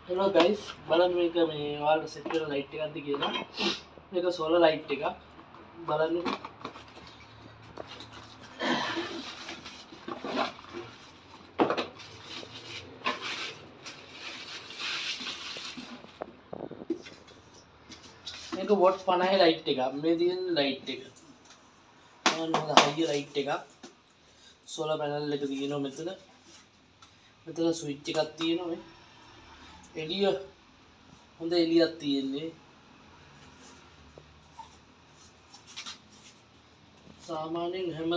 Hello guys, බලන්න මේක මේ ඔයාලට සෙට් වෙන ලයිට් එකක්ද කියලා. මේක සෝලර් ලයිට් එකක්. බලන්නකෝ. මේක වොට් 50 ලයිට් එකක්. මේ තියෙන ලයිට් එක. මොනවාද හයි ලයිට් එකක්. සෝලර් පැනල් එක තියෙනවා මෙතන. මෙතන ස්විච් එකක් තියෙනවා මේ. එළිය හොඳ එළියක් තියෙන්නේ. සාමාන්‍යයෙන් හැම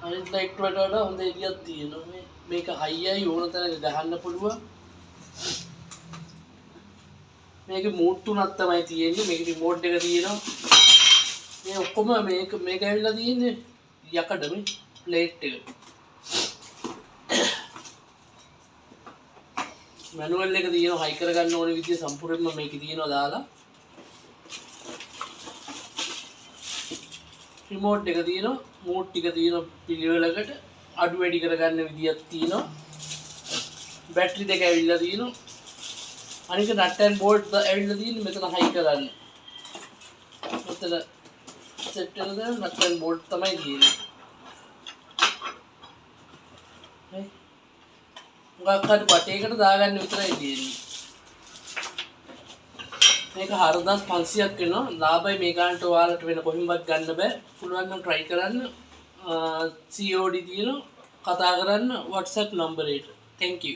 අනිත් ලයිට් වලට වඩා හොඳ එළියක් තියෙනවා මේ. මේක හයියයි ඕන තැනක ගහන්න පුළුවන්. මේකේ මෝඩ් තුනක් තමයි තියෙන්නේ. මේකේ රිමෝට් එක තියෙනවා. මේ ඔක්කොම මේක ඇවිල්ලා තියෙන්නේ යකඩ මේ ප්ලේට් එක. මැනුවල් එක තියෙනවා හයි කරගන්න ඕන විදිය සම්පූර්ණයෙන්ම මේකේ තියෙනවා දාලා. රිමෝට් එක තියෙනවා, මෝඩ් ටික තියෙනවා පිළිවෙලකට, අඩු වැඩි කරගන්න විදියක් තියෙනවා. බැටරි දෙක ඇවිල්ලා තියෙනවා. අනික නට් ඇන්ඩ් බෝල්ට් ඇවිල්ලා තියෙන්නේ මෙතන හයි කරන්න. මෙතන සෙට් වෙන දේ නට් ඇන්ඩ් බෝල්ට් තමයි තියෙන්නේ. මොකක් හරි බටේකට දාගන්න විතරයි තියෙන්නේ. මේක 4500ක් වෙනවා. ලාභයි මේ ගන්නට ඔයාලට වෙන කොහෙන්වත් ගන්න බෑ. පුළුවන් නම් try කරන්න. COD තියෙනවා. කතා කරන්න WhatsApp නම්බරේට. Thank you.